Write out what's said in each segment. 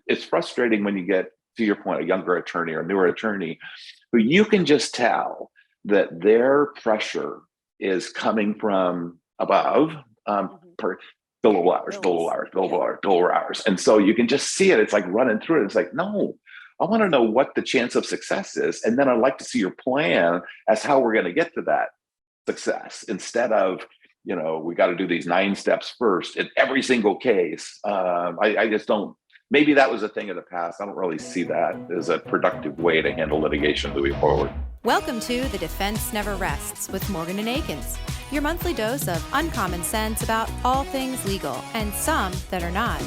it's frustrating when you get, to your point, a younger attorney or a newer attorney who you can just tell that their pressure is coming from above, per billable hours, billable Bills. hours, billable Yeah. hours, billable hours. And so you can just see it. It's like running through it. It's like, no, I want to know what the chance of success is. And then I'd like to see your plan as how we're going to get to that success instead of, we got to do these 9 steps first in every single case. I just don't, maybe that was a thing of the past. I don't really see that as a productive way to handle litigation moving forward. Welcome to The Defense Never Rests with Morgan Akins, your monthly dose of uncommon sense about all things legal and some that are not.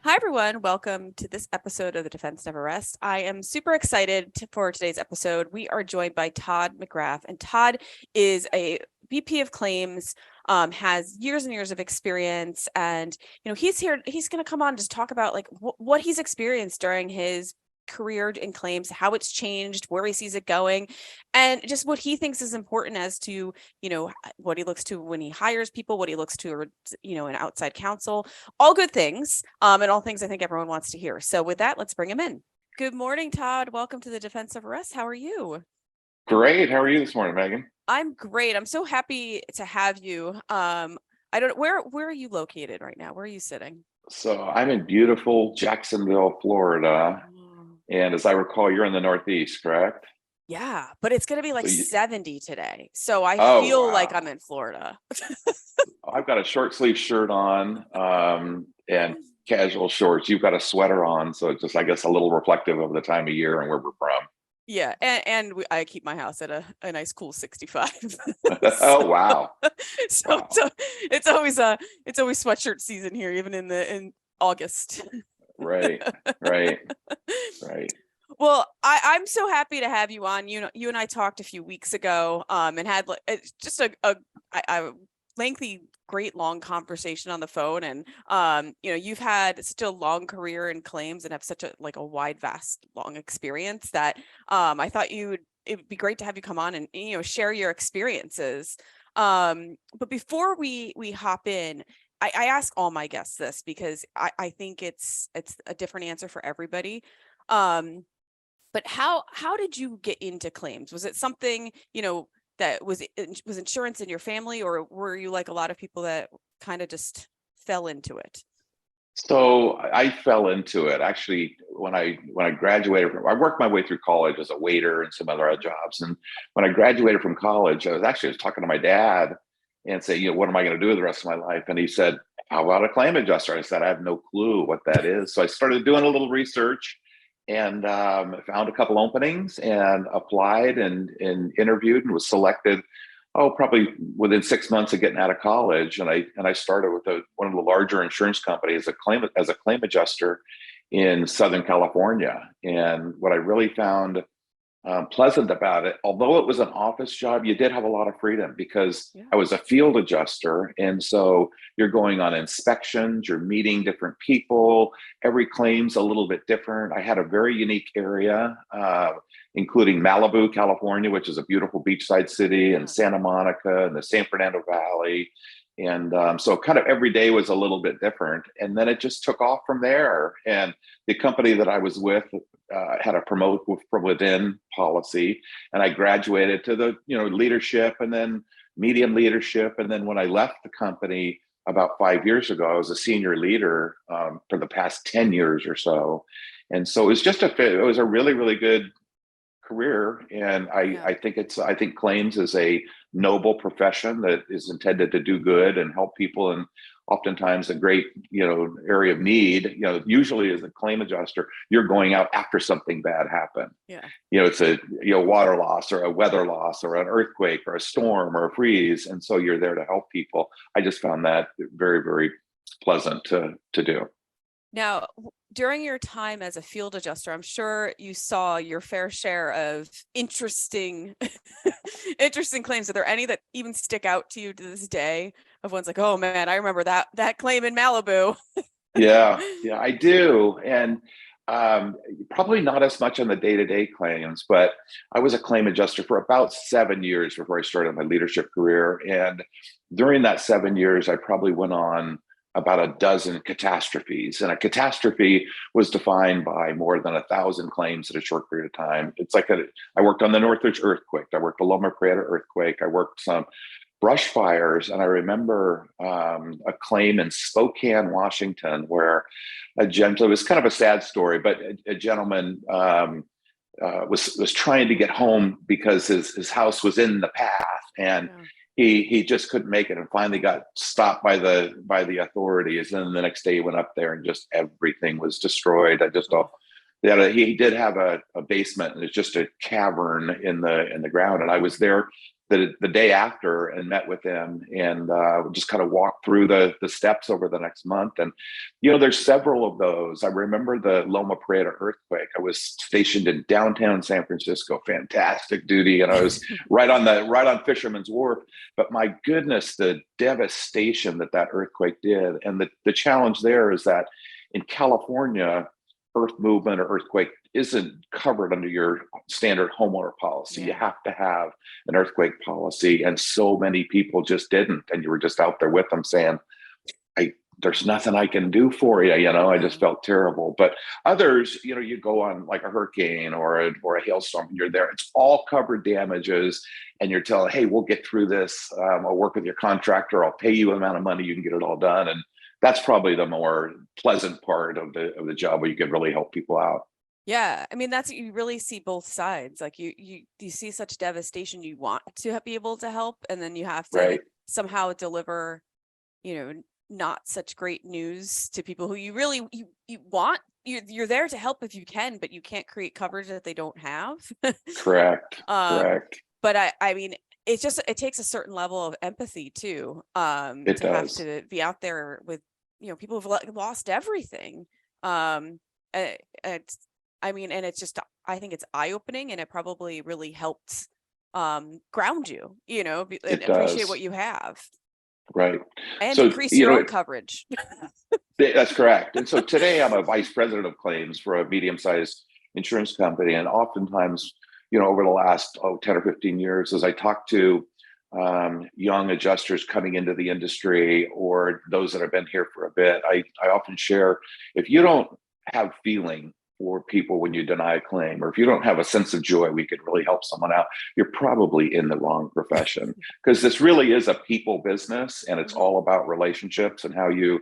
Hi, everyone. Welcome to this episode of The Defense Never Rests. I am super excited for today's episode. We are joined by Todd McGrath, and Todd is a VP of claims, has years and years of experience. And, he's here, he's going to come on and just talk about like what he's experienced during his career in claims, how it's changed, where he sees it going, and just what he thinks is important as to, what he looks to when he hires people, what he looks to, an outside counsel, all good things, and all things I think everyone wants to hear. So with that, let's bring him in. Good morning, Todd. Welcome to the Defense of Arrest. How are you? Great. How are you this morning, Megan? I'm great. I'm so happy to have you. I don't where are you located right now? Where are you sitting? So I'm in beautiful Jacksonville, Florida. And as I recall, you're in the Northeast, correct? Yeah, but it's going to be like 70 today. So I feel like I'm in Florida. I've got a short sleeve shirt on and casual shorts. You've got a sweater on. So it's just, I guess, a little reflective of the time of year and where we're from. Yeah. And I keep my house at a nice cool 65. Oh, wow. So it's always sweatshirt season here, even in August. Right. Well, I'm so happy to have you on. You and I talked a few weeks ago, and had just a lengthy, great long conversation on the phone. And you've had such a long career in claims and have such a wide, vast, long experience that I thought it'd be great to have you come on and share your experiences. But before we hop in, I ask all my guests this because I think it's a different answer for everybody. But how did you get into claims? Was it something, that was insurance in your family, or were you like a lot of people that kind of just fell into it? So I fell into it actually when I graduated I worked my way through college as a waiter and some other jobs. And when I graduated from college, I was talking to my dad and say, what am I going to do with the rest of my life? And he said, how about a claim adjuster? I said, I have no clue what that is. So I started doing a little research and found a couple openings and applied and interviewed and was selected. Probably within 6 months of getting out of college. And I started with one of the larger insurance companies as a claim adjuster in Southern California. And what I really found pleasant about it, although it was an office job, you did have a lot of freedom because I was a field adjuster. And so you're going on inspections, you're meeting different people. Every claim's a little bit different. I had a very unique area, including Malibu, California, which is a beautiful beachside city, and Santa Monica and the San Fernando Valley. And so kind of every day was a little bit different. And then it just took off from there. And the company that I was with had a promote from within policy. And I graduated to the leadership and then medium leadership. And then when I left the company about 5 years ago, I was a senior leader for the past 10 years or so. And so it was it was a really, really good career. And I think claims is a noble profession that is intended to do good and help people, and oftentimes a great area of need. Usually as a claim adjuster, you're going out after something bad happened. It's a water loss or a weather loss or an earthquake or a storm or a freeze, and so you're there to help people. I just found that very, very pleasant to do. Now, during your time as a field adjuster, I'm sure you saw your fair share of interesting claims. Are there any that even stick out to you to this day of ones like, oh man, I remember that claim in Malibu? Yeah, I do. And probably not as much on the day-to-day claims, but I was a claim adjuster for about 7 years before I started my leadership career. And during that 7 years, I probably went on about a dozen catastrophes. And a catastrophe was defined by more than 1,000 claims in a short period of time. It's like I worked on the Northridge earthquake. I worked the Loma Prieta earthquake. I worked some brush fires. And I remember a claim in Spokane, Washington, where a gentleman, it was kind of a sad story, but a gentleman was trying to get home because his house was in the path, and he just couldn't make it, and finally got stopped by the authorities. And then the next day he went up there and just everything was destroyed. He did have a basement, and it's just a cavern in the ground. And I was there the day after and met with him, and just kind of walked through the steps over the next month. And there's several of those. I remember the Loma Prieta earthquake. I was stationed in downtown San Francisco, fantastic duty, and I was right on Fisherman's Wharf. But my goodness, the devastation that earthquake did. And the challenge there is that in California, earth movement or earthquake isn't covered under your standard homeowner policy. You have to have an earthquake policy, and so many people just didn't. And you were just out there with them saying, there's nothing I can do for you. I just felt terrible. But others, you go on like a hurricane or a hailstorm, and you're there. It's all covered damages, and you're telling, hey, we'll get through this. I'll work with your contractor. I'll pay you an amount of money. You can get it all done. And that's probably the more pleasant part of the job, where you can really help people out. Yeah, I mean, you really see both sides. Like you see such devastation, you want to be able to help, and then you have to somehow deliver, not such great news to people who you really you want. You're there to help if you can, but you can't create coverage that they don't have. Correct. But I mean, it takes a certain level of empathy too. It to does. have to be out there with people who've lost everything. It's just, I think it's eye-opening, and it probably really helps ground you, and appreciate what you have. Right. And increase your own coverage. That's correct. And so today I'm a vice president of claims for a medium-sized insurance company. And oftentimes, over the last 10 or 15 years, as I talk to young adjusters coming into the industry, or those that have been here for a bit, I often share, if you don't have feeling for people when you deny a claim, or if you don't have a sense of joy, we could really help someone out, you're probably in the wrong profession, because this really is a people business, and it's all about relationships and how you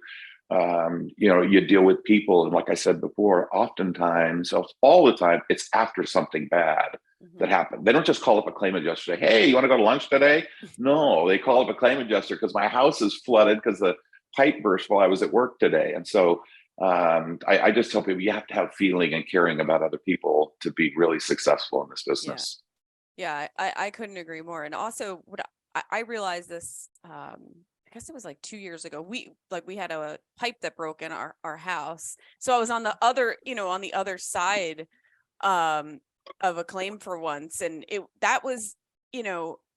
deal with people. And like I said before, oftentimes, all the time, it's after something bad that happened. They don't just call up a claim adjuster and say, hey, you want to go to lunch today? No, they call up a claim adjuster because my house is flooded because the pipe burst while I was at work today. And so I just tell people, you have to have feeling and caring about other people to be really successful in this business. Yeah, I couldn't agree more. And also, what I realized this, I guess it was like 2 years ago. We had a pipe that broke in our house, so I was on the other side of a claim for once, and that was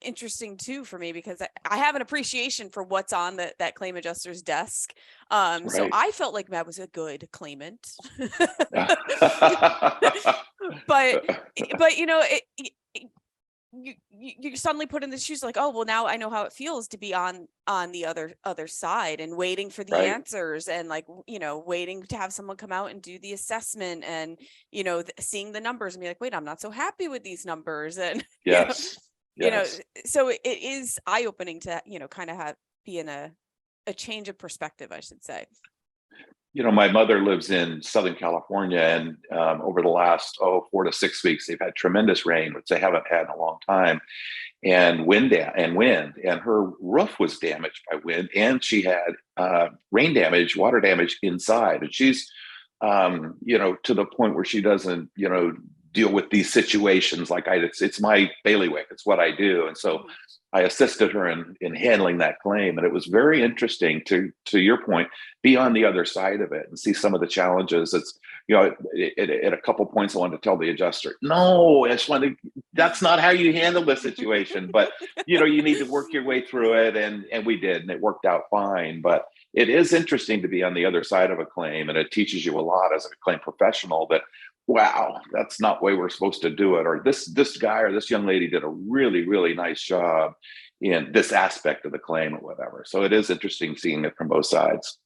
interesting too for me, because I have an appreciation for what's on that claim adjuster's desk. So I felt like that was a good claimant. but you suddenly put in the shoes like, oh, well, now I know how it feels to be on the other side, and waiting for the answers, and waiting to have someone come out and do the assessment, and seeing the numbers and be like, wait, I'm not so happy with these numbers. And so it is eye-opening to kind of be in a change of perspective, I should say. My mother lives in Southern California, and over the last 4 to 6 weeks, they've had tremendous rain, which they haven't had in a long time, and wind, and her roof was damaged by wind, and she had rain damage, water damage inside, and she's to the point where she doesn't deal with these situations like it's my bailiwick, it's what I do. And so I assisted her in handling that claim. And it was very interesting to your point, be on the other side of it and see some of the challenges. It's, at a couple points, I wanted to tell the adjuster, no, that's not how you handle the situation. But, you need to work your way through it. And we did, and it worked out fine. But it is interesting to be on the other side of a claim. And it teaches you a lot as a claim professional that, wow, that's not the way we're supposed to do it. Or this guy or this young lady did a really, really nice job in this aspect of the claim or whatever. So it is interesting seeing it from both sides.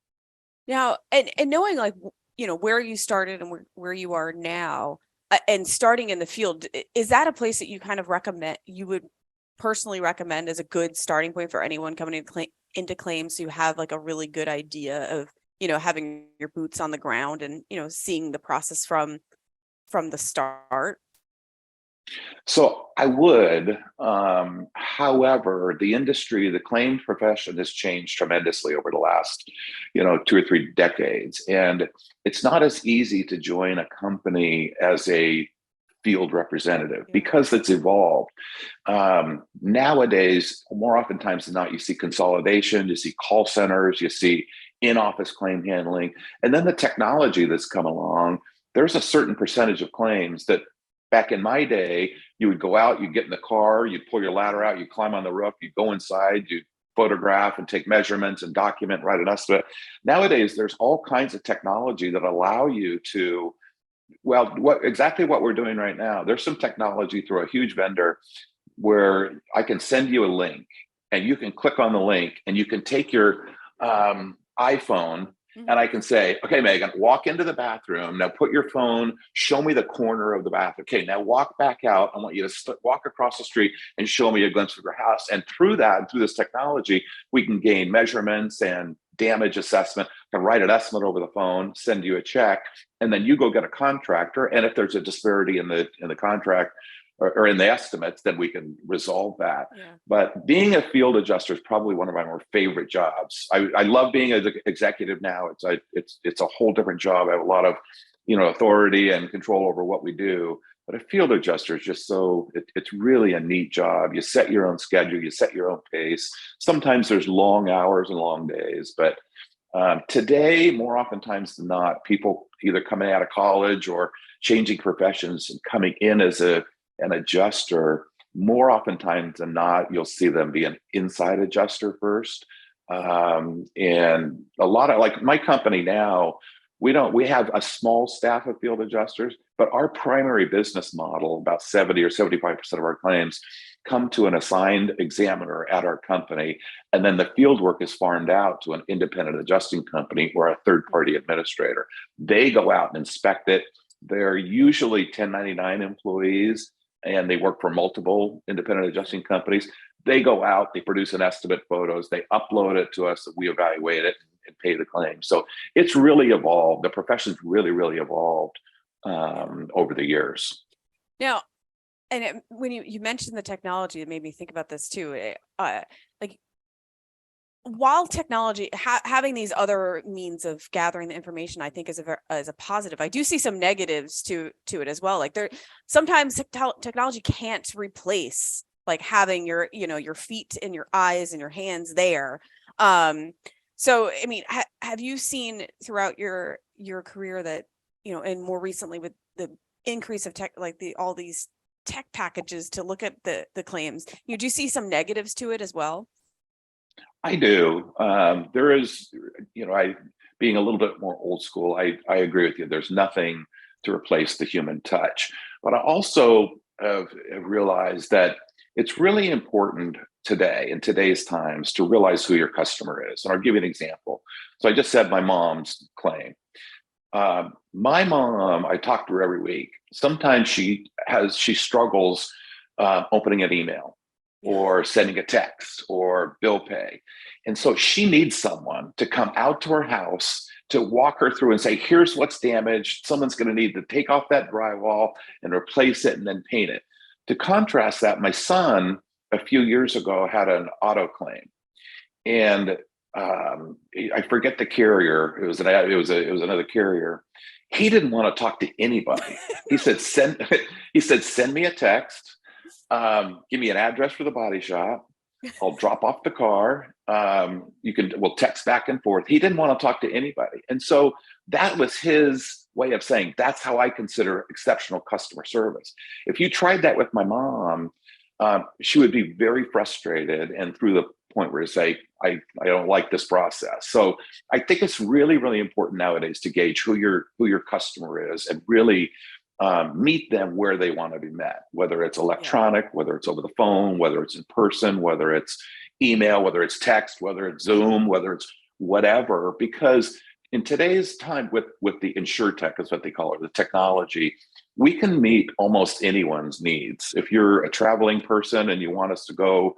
Now, and knowing like, where you started and where you are now, and starting in the field, is that a place that you kind of recommend, you would personally recommend as a good starting point for anyone coming into claims who have like a really good idea of, having your boots on the ground and, seeing the process from the start? So I would, however, the industry, the claims profession has changed tremendously over the last, 2 or 3 decades. And it's not as easy to join a company as a field representative Yeah. because it's evolved. Nowadays, more oftentimes than not, you see consolidation, you see call centers, you see in-office claim handling, and then the technology that's come along. There's a certain percentage of claims that back in my day, you would go out, you'd get in the car, you'd pull your ladder out, you'd climb on the roof, you'd go inside, you'd photograph and take measurements and document, write an estimate. Nowadays, there's all kinds of technology that allow you to, well, what we're doing right now. There's some technology through a huge vendor where I can send you a link and you can click on the link and you can take your iPhone and I can say, okay, Megan, walk into the bathroom. Now put your phone, show me the corner of the bathroom. Okay, now walk back out. I want you to walk across the street and show me a glimpse of your house. And through that, through this technology, we can gain measurements and damage assessment. I can write an estimate over the phone, send you a check, and then you go get a contractor. And if there's a disparity in the contract, or in the estimates, then we can resolve that. Yeah. But being a field adjuster is probably one of my more favorite jobs. I love being an executive now. It's a whole different job. I have a lot of authority and control over what we do. But a field adjuster is just it's really a neat job. You set your own schedule, you set your own pace. Sometimes there's long hours and long days, but today, more oftentimes than not, people either coming out of college or changing professions and coming in as an adjuster, more oftentimes than not, you'll see them be an inside adjuster first. And a lot of, like my company now, we have a small staff of field adjusters, but our primary business model, about 70 or 75% of our claims come to an assigned examiner at our company. And then the field work is farmed out to an independent adjusting company or a third-party administrator. They go out and inspect it. They're usually 1099 employees, and they work for multiple independent adjusting companies. They go out, they produce an estimate photos, they upload it to us, we evaluate it and pay the claim. So it's really evolved. The profession's really, really evolved over the years. Now, and when you mentioned the technology, it made me think about this too. Like, while technology, having these other means of gathering the information, I think is a positive. I do see some negatives to it as well. Like sometimes technology can't replace like having your feet and your eyes and your hands there. So I mean, have you seen throughout your career that and more recently with the increase of tech, like all these tech packages to look at the claims, do you see some negatives to it as well? I do. There is, I being a little bit more old school, I agree with you. There's nothing to replace the human touch. But I also have realized that it's really important today, in today's times, to realize who your customer is. And I'll give you an example. So I just said my mom's claim. My mom, I talk to her every week. Sometimes she struggles opening an email or sending a text or bill pay. And so she needs someone to come out to her house to walk her through and say, here's what's damaged. Someone's going to need to take off that drywall and replace it and then paint it. To contrast that, my son a few years ago had an auto claim, and I forget the carrier. It was another carrier. He didn't want to talk to anybody. He said, send me a text. Give me an address for the body shop. I'll drop off the car. We'll text back and forth. He didn't want to talk to anybody. And so that was his way of saying, that's how I consider exceptional customer service. If you tried that with my mom, she would be very frustrated and through the point where you say, I don't like this process. So I think it's really, really important nowadays to gauge who your customer is and really meet them where they want to be met, whether it's electronic, whether it's over the phone, whether it's in person, whether it's email, whether it's text, whether it's Zoom, whether it's whatever, because in today's time with the insurtech is what they call it, the technology, we can meet almost anyone's needs. If you're a traveling person and you want us to go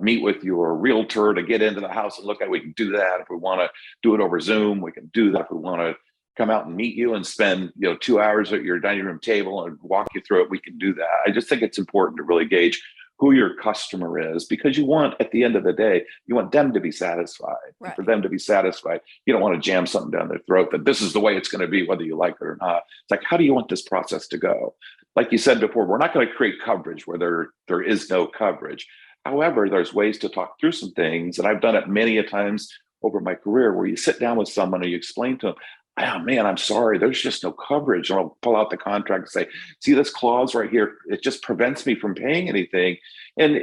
meet with your realtor to get into the house and look at it, we can do that. If we want to do it over Zoom, we can do that. If we want to come out and meet you and spend 2 hours at your dining room table and walk you through it, we can do that. I just think it's important to really gauge who your customer is, because you want, at the end of the day, you want them to be satisfied. Right. And for them to be satisfied, you don't want to jam something down their throat that this is the way it's going to be, whether you like it or not. It's like, how do you want this process to go? Like you said before, we're not going to create coverage where there is no coverage. However, there's ways to talk through some things, and I've done it many a times over my career, where you sit down with someone and you explain to them, oh man, I'm sorry, there's just no coverage. And I'll pull out the contract and say, see this clause right here, it just prevents me from paying anything. And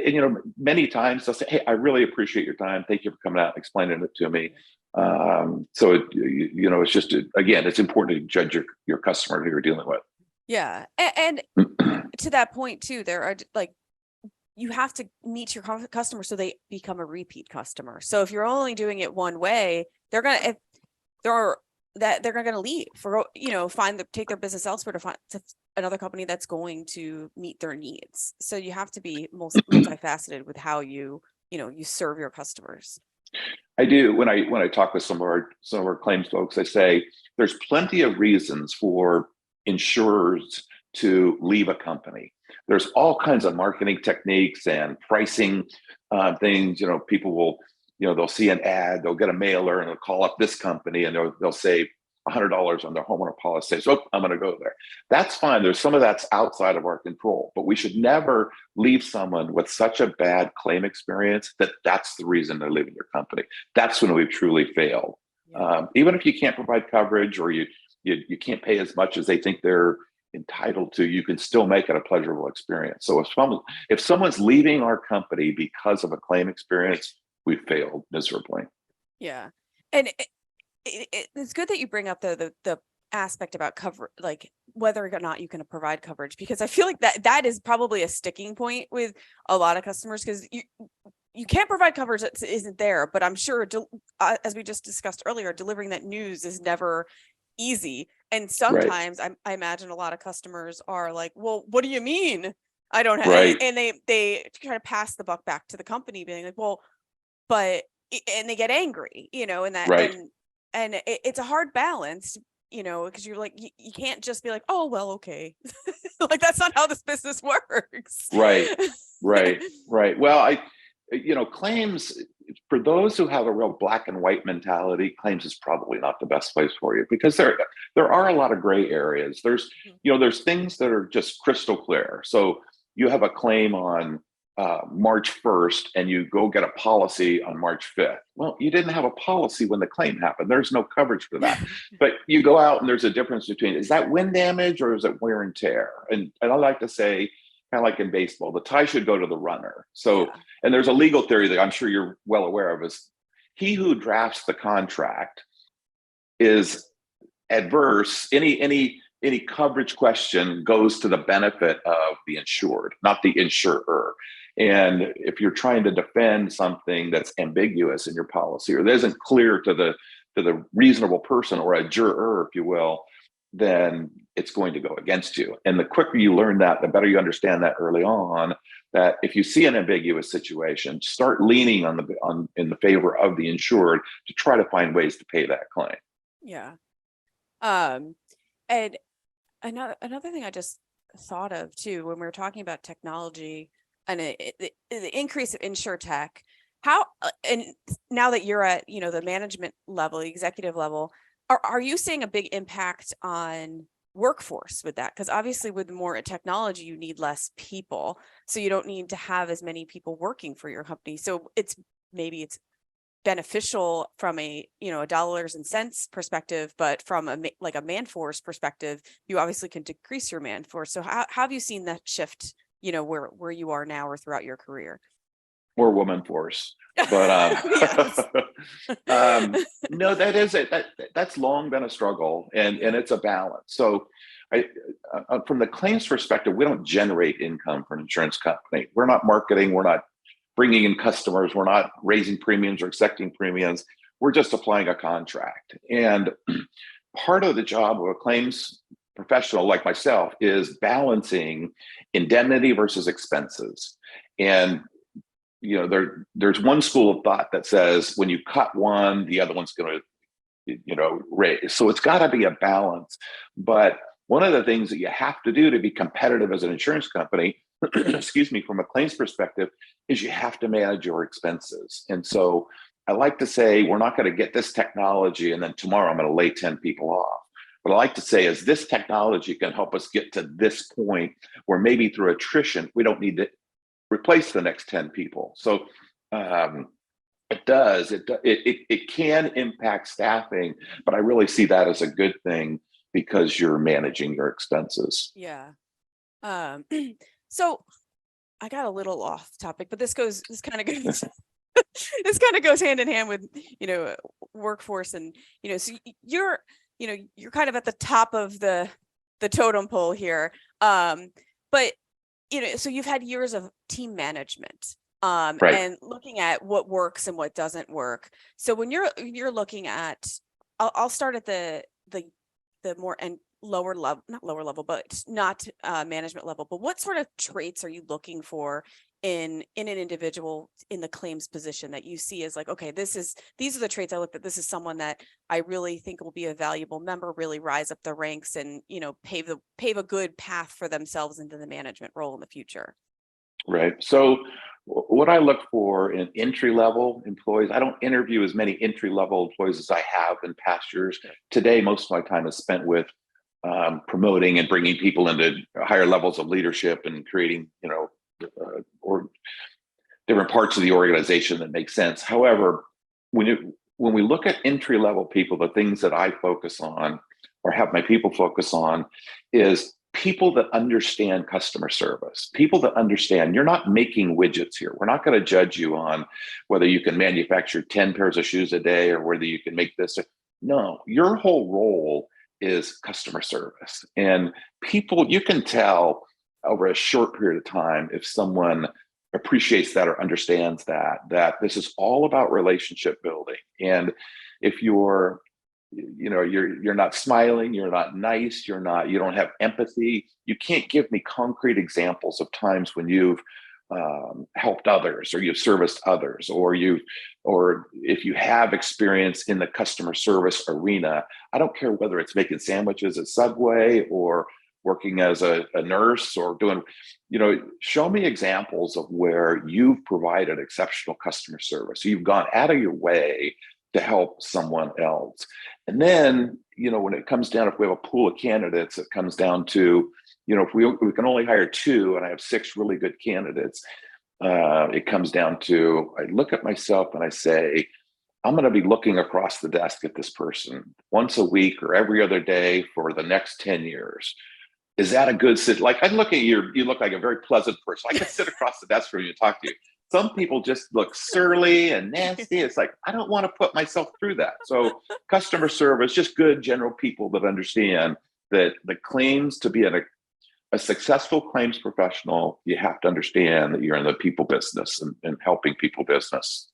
many times they'll say, hey, I really appreciate your time. Thank you for coming out and explaining it to me. It's just, again, it's important to judge your customer who you're dealing with. Yeah. And to that point too, there are you have to meet your customer so they become a repeat customer. So if you're only doing it one way, they're going to leave for, take their business elsewhere to find another company that's going to meet their needs. So you have to be multifaceted with how you serve your customers. I do. When I talk with some of our claims folks, I say there's plenty of reasons for insurers to leave a company. There's all kinds of marketing techniques and pricing things. People will, they'll see an ad, they'll get a mailer, and they'll call up this company, and they'll save $100 on their homeowner policy. So I'm going to go there. That's fine. There's some of that's outside of our control, but we should never leave someone with such a bad claim experience that's the reason they're leaving your company. That's when we've truly failed. Yeah. Even if you can't provide coverage, or you can't pay as much as they think they're entitled to, you can still make it a pleasurable experience. So if someone's leaving our company because of a claim experience, we failed miserably. Yeah. And it's good that you bring up the aspect about cover, like whether or not you can provide coverage, because I feel like that is probably a sticking point with a lot of customers, because you can't provide coverage that isn't there. But I'm sure, as we just discussed earlier, delivering that news is never easy. And sometimes I imagine a lot of customers are like, well, what do you mean I don't have? Right. And they try to pass the buck back to the company, being like, well, and they get angry, and that, right. And it's a hard balance, because you're like, you can't just be like, oh, well, okay. Like, that's not how this business works. Right. Well, claims, for those who have a real black and white mentality, claims is probably not the best place for you, because there are a lot of gray areas. There's things that are just crystal clear. So you have a claim on March 1st and you go get a policy on March 5th. Well, you didn't have a policy when the claim happened. There's no coverage for that. But you go out and there's a difference between, is that wind damage or is it wear and tear? And I like to say, kind of like in baseball, the tie should go to the runner. So, and there's a legal theory that I'm sure you're well aware of, is he who drafts the contract is adverse. Any coverage question goes to the benefit of the insured, not the insurer. And if you're trying to defend something that's ambiguous in your policy, or that isn't clear to the reasonable person, or a juror, if you will, then it's going to go against you. And the quicker you learn that, the better you understand that early on, that if you see an ambiguous situation, start leaning in the favor of the insured to try to find ways to pay that claim. Yeah. And another thing I just thought of too, when we were talking about technology and the increase of insurtech, how, and now that you're at, the management level, the executive level, are you seeing a big impact on workforce with that? Because obviously with more technology, you need less people. So you don't need to have as many people working for your company. So it's beneficial from a dollars and cents perspective, but from a man force perspective, you obviously can decrease your man force. So how have you seen that shift, where you are now or throughout your career? Or woman force, but no, that is it. That's long been a struggle, and it's a balance. So, from the claims perspective, we don't generate income for an insurance company. We're not marketing. We're not bringing in customers. We're not raising premiums or accepting premiums. we're just applying a contract. And part of the job of a claims professional like myself is balancing indemnity versus expenses. And there's one school of thought that says when you cut one, the other one's going to raise. So it's got to be a balance. But one of the things that you have to do to be competitive as an insurance company, excuse me, from a claims perspective, is you have to manage your expenses. And so I like to say, we're not going to get this technology and then tomorrow I'm going to lay 10 people off. What I like to say is this technology can help us get to this point where maybe through attrition, we don't need to replace the next 10 people. So it can impact staffing, but I really see that as a good thing because you're managing your expenses. Yeah. So I got a little off topic, but this kind of goes this kind of goes hand in hand with workforce, and so you're kind of at the top of the totem pole here, but so you've had years of team management, right, and looking at what works and what doesn't work. So when you're looking at, I'll start at the more and lower level, not lower level, but not management level, but what sort of traits are you looking for in an individual in the claims position that you see as like, okay, these are the traits I looked at. This is someone that I really think will be a valuable member, really rise up the ranks and, pave a good path for themselves into the management role in the future. Right. So what I look for in entry-level employees, I don't interview as many entry-level employees as I have in past years. Today, most of my time is spent with promoting and bringing people into higher levels of leadership and creating, or different parts of the organization that make sense. However, when we look at entry-level people, the things that I focus on or have my people focus on is people that understand customer service, people that understand you're not making widgets here. We're not going to judge you on whether you can manufacture 10 pairs of shoes a day or whether you can make this. No, your whole role is customer service. And people, you can tell over a short period of time if someone appreciates that or understands that this is all about relationship building. And if you're not smiling, you're not nice, you don't have empathy, you can't give me concrete examples of times when you've helped others or you've serviced others, or if you have experience in the customer service arena. I don't care whether it's making sandwiches at Subway or working as a nurse or doing, show me examples of where you've provided exceptional customer service. So you've gone out of your way to help someone else. And then, when it comes down, if we have a pool of candidates, it comes down to, if we can only hire 2 and I have 6 really good candidates, it comes down to, I look at myself and I say, I'm going to be looking across the desk at this person once a week or every other day for the next 10 years. Is that a good sit? Like, I look at you look like a very pleasant person. I could sit across the desk from you and talk to you. Some people just look surly and nasty. It's like, I don't want to put myself through that. So customer service, just good general people that understand that the claims, to be a successful claims professional, you have to understand that you're in the people business and helping people business.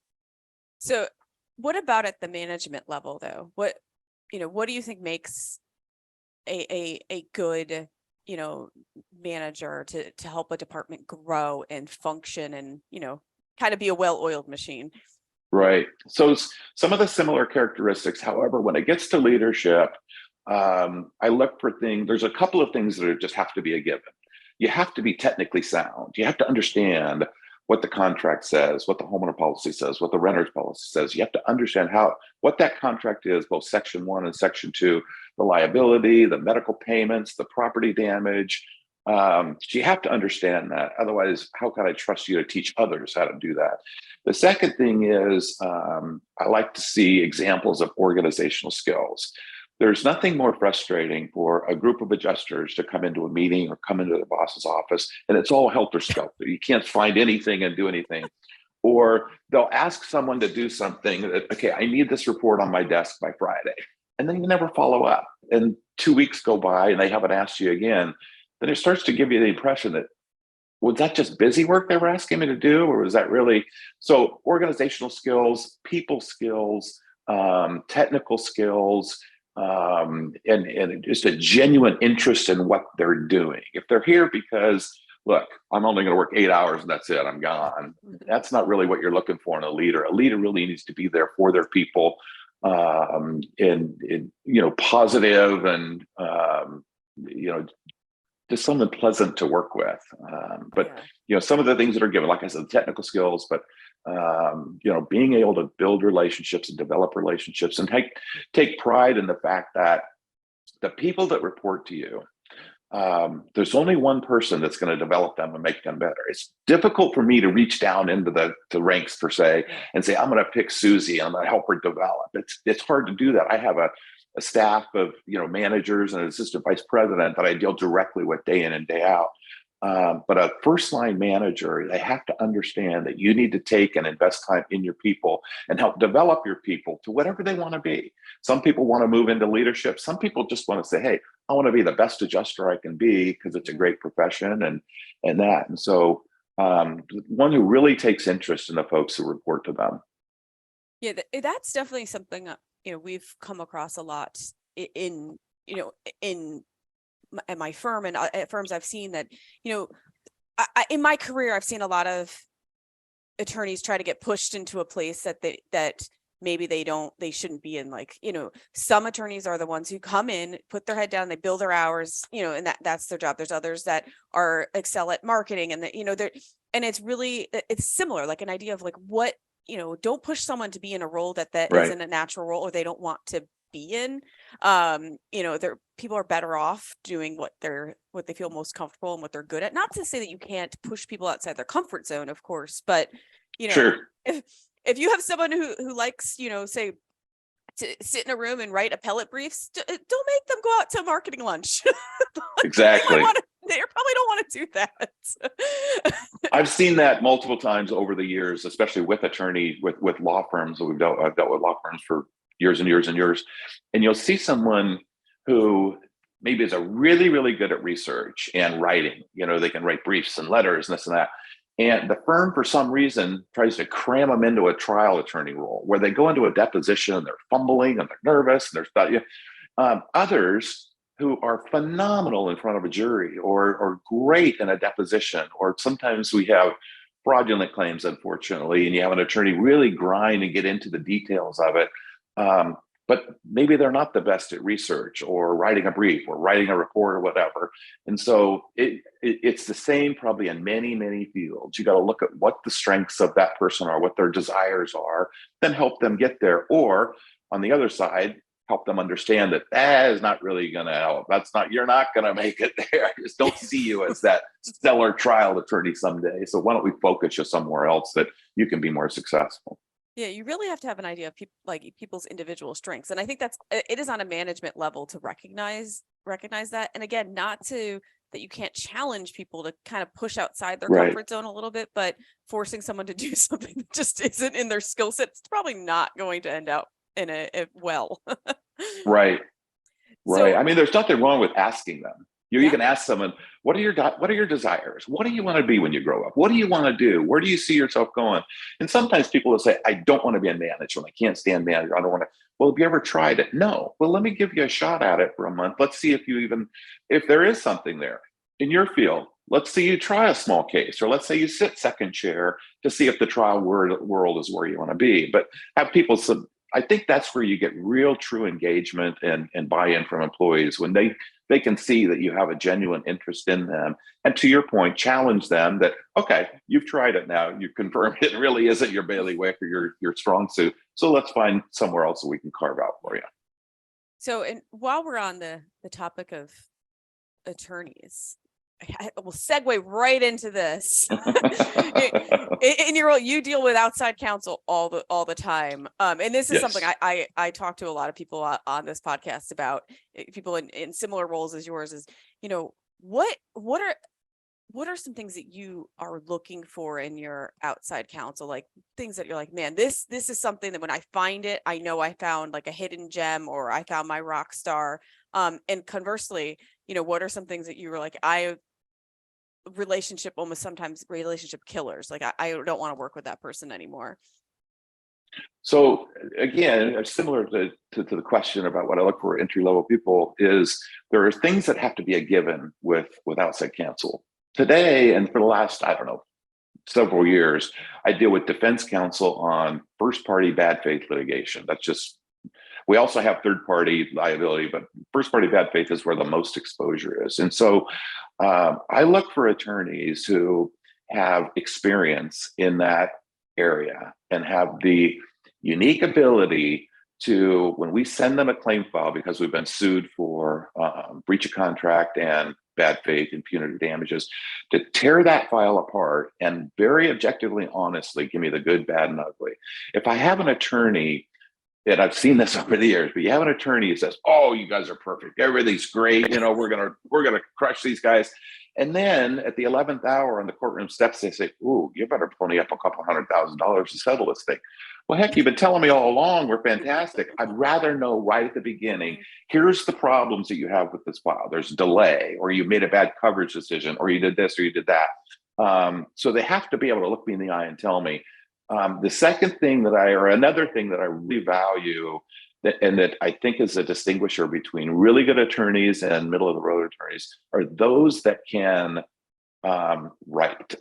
So what about at the management level though? What do you think makes a good manager to help a department grow and function and, kind of be a well-oiled machine? Right. So some of the similar characteristics, however, when it gets to leadership, I look for things. There's a couple of things that just have to be a given. You have to be technically sound. You have to understand what the contract says, what the homeowner policy says, what the renter's policy says. You have to understand what that contract is, both Section 1 and Section 2, the liability, the medical payments, the property damage. So you have to understand that. Otherwise, how can I trust you to teach others how to do that? The second thing is I like to see examples of organizational skills. There's nothing more frustrating for a group of adjusters to come into a meeting or come into the boss's office and it's all helter-skelter. You can't find anything and do anything. Or they'll ask someone to do something that, okay, I need this report on my desk by Friday. And then you never follow up. And 2 weeks go by and they haven't asked you again. Then it starts to give you the impression that, was that just busy work they were asking me to do? Or was that really? So organizational skills, people skills, technical skills, and just a genuine interest in what they're doing. If they're here because, look, I'm only going to work 8 hours and that's it, I'm gone, that's not really what you're looking for in a leader. A leader really needs to be there for their people, and positive, and just something pleasant to work with. But some of the things that are given, like I said, technical skills, but being able to build relationships and develop relationships, and take pride in the fact that the people that report to you, there's only one person that's going to develop them and make them better. It's difficult for me to reach down into the ranks per se and say, I'm going to pick Susie and I'm going to help her develop. It's hard to do that. I have a staff of managers and an assistant vice president that I deal directly with day in and day out. But a first line manager, they have to understand that you need to take and invest time in your people and help develop your people to whatever they want to be. Some people want to move into leadership. Some people just want to say, hey, I want to be the best adjuster I can be because it's a great profession and that. And so one who really takes interest in the folks who report to them. Yeah, that's definitely something we've come across a lot in at my firm and at firms I've seen that, in my career, I've seen a lot of attorneys try to get pushed into a place that maybe they shouldn't be in. Like, some attorneys are the ones who come in, put their head down, they bill their hours, and that's their job. There's others that excel at marketing, and and it's similar, like an idea of like, what, don't push someone to be in a role that right. isn't a natural role, or they don't want to be in. People are better off doing what they feel most comfortable and what they're good at. Not to say that you can't push people outside their comfort zone, of course, but sure. if you have someone who likes, say, to sit in a room and write appellate briefs, don't make them go out to marketing lunch. Exactly. They probably don't want to do that. I've seen that multiple times over the years, especially with attorneys, with law firms. I've dealt with law firms for years and years and years. And you'll see someone who maybe is really, really good at research and writing. They can write briefs and letters and this and that. And the firm, for some reason, tries to cram them into a trial attorney role where they go into a deposition and they're fumbling and they're nervous and they're others who are phenomenal in front of a jury or great in a deposition, or sometimes we have fraudulent claims, unfortunately, and you have an attorney really grind and get into the details of it. But maybe they're not the best at research or writing a brief or writing a report or whatever. And so it's the same probably in many, many fields. You got to look at what the strengths of that person are, what their desires are, then help them get there. Or on the other side, help them understand that is not really going to help. You're not going to make it there. I just don't see you as that stellar trial attorney someday. So why don't we focus you somewhere else that you can be more successful? Yeah, you really have to have an idea of people's individual strengths. And I think it is on a management level to recognize that. And again, not that you can't challenge people to kind of push outside their comfort zone a little bit, but forcing someone to do something that just isn't in their skill set, it's probably not going to end out in a well. Right. So, I mean, there's nothing wrong with asking them. You can ask someone, what are your desires? What do you want to be when you grow up? What do you want to do? Where do you see yourself going? And sometimes people will say, I don't want to be a manager. I can't stand manager. I don't want to. Well, have you ever tried it? No. Well, let me give you a shot at it for a month. Let's see if there is something there in your field. Let's see you try a small case, or let's say you sit second chair to see if the trial world is where you want to be. But have people I think that's where you get real true engagement and buy-in from employees, when they can see that you have a genuine interest in them. And to your point, challenge them that, okay, you've tried it now. You confirmed it really isn't your bailiwick or your strong suit. So let's find somewhere else that we can carve out for you. So, and while we're on the topic of attorneys, I will segue right into this. In your role, you deal with outside counsel all the time, and this is something I talk to a lot of people on this podcast about. People in similar roles as yours. Is what are some things that you are looking for in your outside counsel, like things that you're like, man, this is something that when I find it, I know I found like a hidden gem, or I found my rock star. And conversely, what are some things that you were like, almost sometimes relationship killers, like I don't want to work with that person anymore? So again, similar to the question about what I look for entry-level people is there are things that have to be a given with outside counsel. Today, and for the last, I don't know, several years, I deal with defense counsel on first-party bad faith litigation. That's just, we also have third-party liability, but first-party bad faith is where the most exposure is. And so I look for attorneys who have experience in that area and have the unique ability to, when we send them a claim file because we've been sued for breach of contract and bad faith and punitive damages, to tear that file apart and very objectively, honestly, give me the good, bad, and ugly. If I have an attorney, and I've seen this over the years, but you have an attorney who says, "Oh, you guys are perfect. Everything's great. You know, we're gonna crush these guys." And then at the 11th hour on the courtroom steps, they say, "Ooh, you better pony up a couple $100,000 to settle this thing." Well, heck, you've been telling me all along we're fantastic. I'd rather know right at the beginning, here's the problems that you have with this file. There's delay, or you made a bad coverage decision, or you did this, or you did that. So they have to be able to look me in the eye and tell me. The second thing another thing that I really value and that I think is a distinguisher between really good attorneys and middle of the road attorneys are those that can write,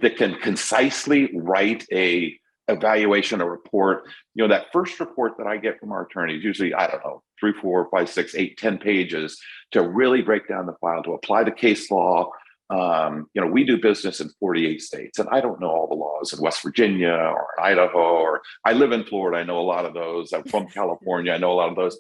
that can concisely write a evaluation, a report. You know, that first report that I get from our attorneys, usually, I don't know, 3, 4, 5, 6, 8, 10 pages to really break down the file, to apply the case law. You know, we do business in 48 states, and I don't know all the laws in West Virginia or in Idaho, or I live in Florida. I know a lot of those. I'm from California. I know a lot of those.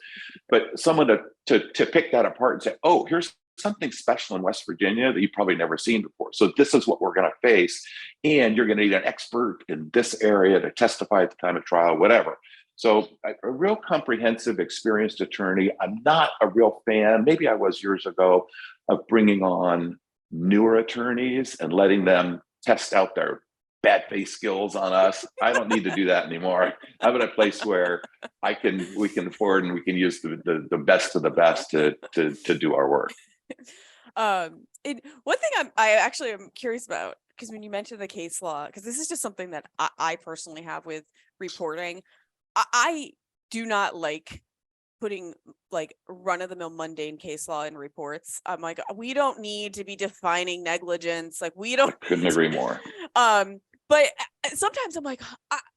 But someone to pick that apart and say, "Oh, here's something special in West Virginia that you've probably never seen before. So this is what we're going to face. And you're going to need an expert in this area to testify at the time of trial," whatever. So a real comprehensive, experienced attorney. I'm not a real fan, maybe I was years ago, of bringing on newer attorneys and letting them test out their bad faith skills on us. I don't need to do that anymore. I'm in a place where we can afford and we can use the best of the best to do our work. One thing I actually am curious about, because when you mentioned the case law, because this is just something that I personally have with reporting, I do not like putting like run-of-the-mill mundane case law in reports. I'm like, we don't need to be defining negligence. Like, we don't. Couldn't agree more. But sometimes I'm like,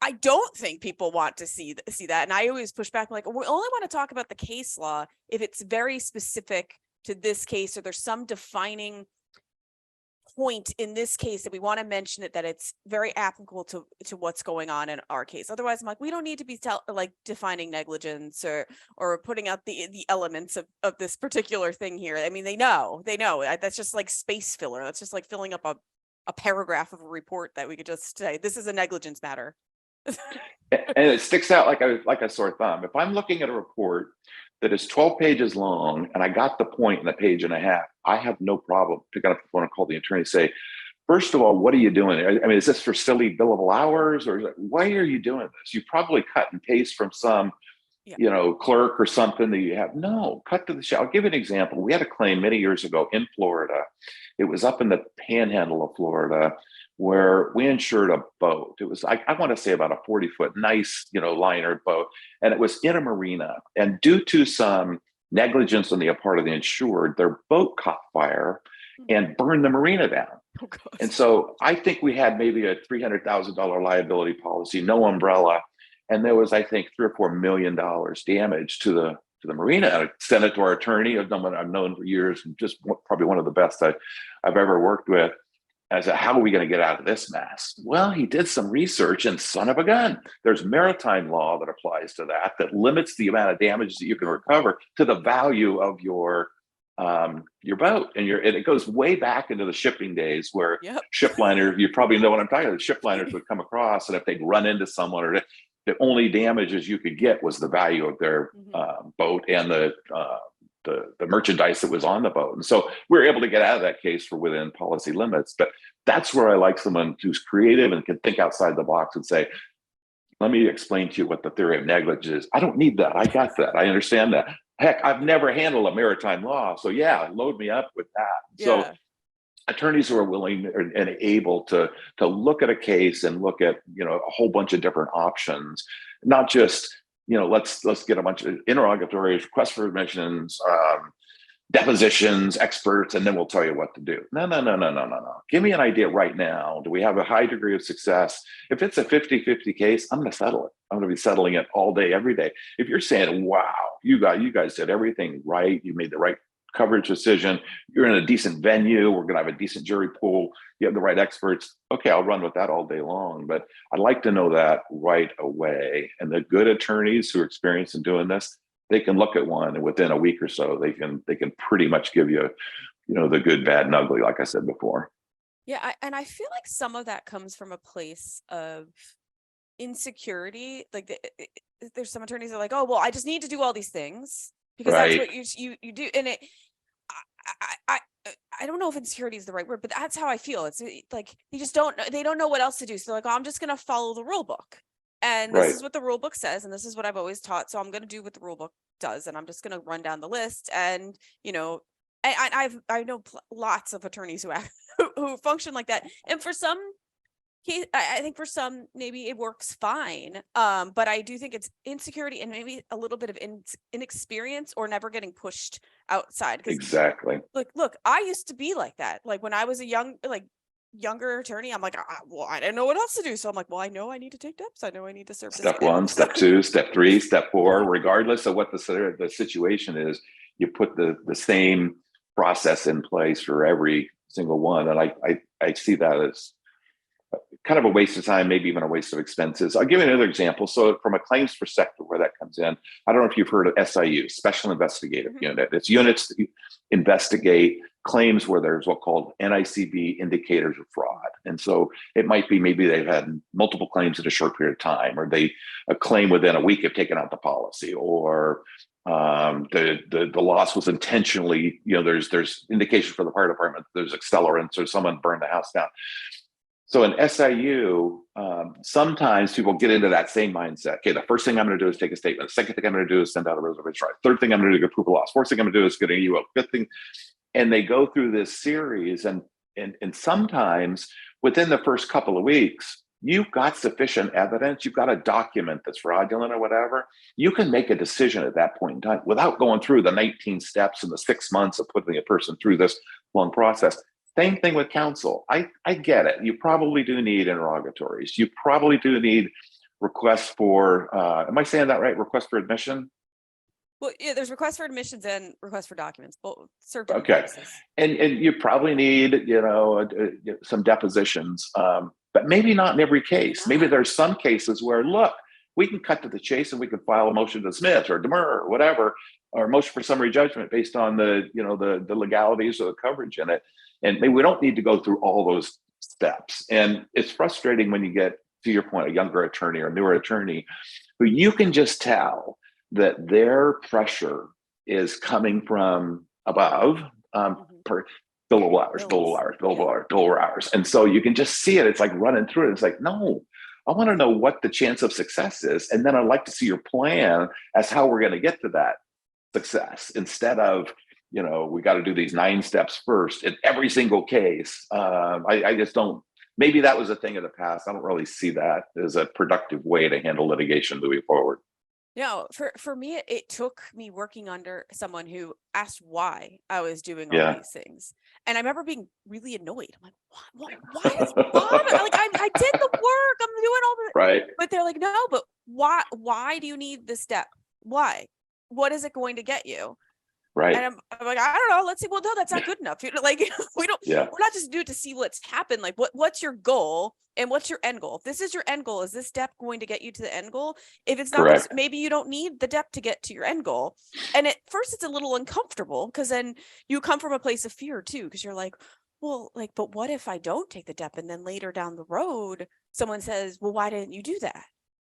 I don't think people want to see that, and I always push back. I'm like, we only want to talk about the case law if it's very specific to this case, or there's some defining point in this case that we want to mention it, that it's very applicable to what's going on in our case. Otherwise, I'm like, we don't need to be defining negligence or putting out the elements of this particular thing here. I mean, they know that's just like space filler. That's just like filling up a paragraph of a report that we could just say, this is a negligence matter. And it sticks out like a sore thumb. If I'm looking at a report that is 12 pages long and I got the point in a page and a half, I have no problem picking up the phone and call the attorney and say, first of all, what are you doing? I mean, is this for silly billable hours, or why are you doing this? You probably cut and paste from some, clerk or something that you have. No, cut to the chase. I'll give you an example. We had a claim many years ago in Florida. It was up in the panhandle of Florida, where we insured a boat. It was, I want to say, about a 40-foot nice, liner boat. And it was in a marina. And due to some negligence on the part of the insured, their boat caught fire and burned the marina down. Oh, and so I think we had maybe a $300,000 liability policy, no umbrella. And there was, I think, $3 or $4 million damage to the marina. I sent it to our attorney, someone I've known for years, and just probably one of the best I've ever worked with. I said, how are we going to get out of this mess? Well, he did some research, and son of a gun, there's maritime law that applies to that limits the amount of damage that you can recover to the value of your boat. And it goes way back into the shipping days where shipliner, you probably know what I'm talking about, shipliners would come across, and if they'd run into someone, or the only damages you could get was the value of their boat and the merchandise that was on the boat. And so we were able to get out of that case for within policy limits. But that's where I like someone who's creative and can think outside the box and say, let me explain to you what the theory of negligence is. I don't need that. I got that. I understand that. Heck, I've never handled a maritime law. So yeah, load me up with that. Yeah. attorneys who are willing and able to look at a case and look at, a whole bunch of different options, not just, let's get a bunch of interrogatories, requests for admissions, depositions, experts, and then we'll tell you what to do. No, no, no, no, no, no, no. Give me an idea right now. Do we have a high degree of success? If it's a 50-50 case, I'm going to settle it. I'm going to be settling it all day, every day. If you're saying, wow, you guys did everything right, you made the right coverage decision, you're in a decent venue, we're going to have a decent jury pool, you have the right experts, okay, I'll run with that all day long. But I'd like to know that right away. And the good attorneys who are experienced in doing this, they can look at one, and within a week or so, they can pretty much give you, the good, bad, and ugly, like I said before. Yeah, and I feel like some of that comes from a place of insecurity. Like there's some attorneys that are like, oh, well, I just need to do all these things because that's what you do. And I don't know if insecurity is the right word, but that's how I feel. It's like they don't know what else to do. So they're like, oh, I'm just going to follow the rule book. And this is what the rule book says, and this is what I've always taught. So I'm going to do what the rule book does, and I'm just going to run down the list. And I know lots of attorneys who function like that. And for some, I think for some maybe it works fine. But I do think it's insecurity and maybe a little bit of inexperience or never getting pushed outside. Exactly. Look, I used to be like that. Like when I was a younger attorney, I'm like, well, I didn't know what else to do. So I'm like, well, I know I need to take steps. I know I need to serve step 1, step 2, step 3, step 4, regardless of what the situation is, you put the same process in place for every single one. And I see that as kind of a waste of time, maybe even a waste of expenses. I'll give you another example. So from a claims perspective, where that comes in, I don't know if you've heard of SIU, Special Investigative Unit. It's units that investigate claims where there's what's called NICB indicators of fraud. And so it might be maybe they've had multiple claims in a short period of time, or a claim within a week of taking out the policy, or the loss was intentionally, there's indication for the fire department, there's accelerants or someone burned the house down. So in SIU, sometimes people get into that same mindset. Okay, the first thing I'm going to do is take a statement. The second thing I'm going to do is send out a reservation right. Third thing I'm going to do is proof of loss. Fourth thing I'm going to do is get an EUO. Fifth thing, and they go through this series, and sometimes within the first couple of weeks, you've got sufficient evidence. You've got a document that's fraudulent or whatever. You can make a decision at that point in time without going through the 19 steps and the 6 months of putting a person through this long process. Same thing with counsel. I get it. You probably do need interrogatories. You probably do need requests for, am I saying that right? Request for admission? Well, yeah, there's requests for admissions and requests for documents, both served. Okay. And you probably need, some depositions, but maybe not in every case. Maybe there's some cases where, look, we can cut to the chase and we can file a motion to dismiss or demur or whatever, or motion for summary judgment based on the legalities of the coverage in it. And maybe we don't need to go through all those steps. And it's frustrating when you get, to your point, a younger attorney or newer attorney who you can just tell that their pressure is coming from above, billable hours. And so you can just see it. It's like running through it. It's like, no, I want to know what the chance of success is. And then I'd like to see your plan as how we're going to get to that success, instead of, we got to do these 9 steps first in every single case. I just don't, maybe that was a thing of the past. I don't really see that as a productive way to handle litigation moving forward. No, for me, it took me working under someone who asked why I was doing all these things. And I remember being really annoyed. I'm like, why is bother? Like, I did the work. I'm doing all the right. But they're like, no, but why do you need this step? Why? What is it going to get you? Right. And I'm like, I don't know. Let's see. Well, no, that's not good enough. Like, we're not just doing it to see what's happened. Like, what's your goal and what's your end goal? If this is your end goal, is this step going to get you to the end goal? If it's not, maybe you don't need the depth to get to your end goal. And at first it's a little uncomfortable because then you come from a place of fear too. Cause you're like, well, but what if I don't take the depth? And then later down the road, someone says, well, why didn't you do that?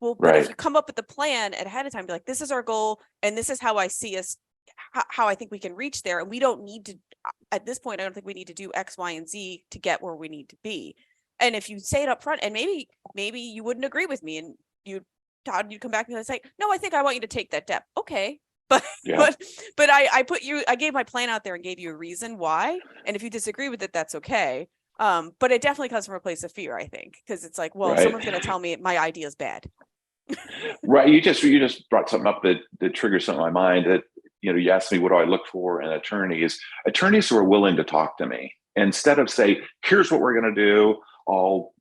Well, but if you come up with the plan ahead of time, be like, this is our goal. And this is how I see us, how I think we can reach there. And we don't need to, at this point, I don't think we need to do X, Y, and Z to get where we need to be. And if you say it up front, and maybe you wouldn't agree with me, and Todd, you'd come back and say, no, I think I want you to take that step. Okay. But Yeah. but I gave my plan out there and gave you a reason why. And if you disagree with it, that's okay. But it definitely comes from a place of fear, I think, because it's like, well, Right. someone's going to tell me my idea is bad. Right. You just brought something up that triggers something in my mind that, you asked me, what do I look for in attorneys who are willing to talk to me instead of say, here's what we're going to do. I'll,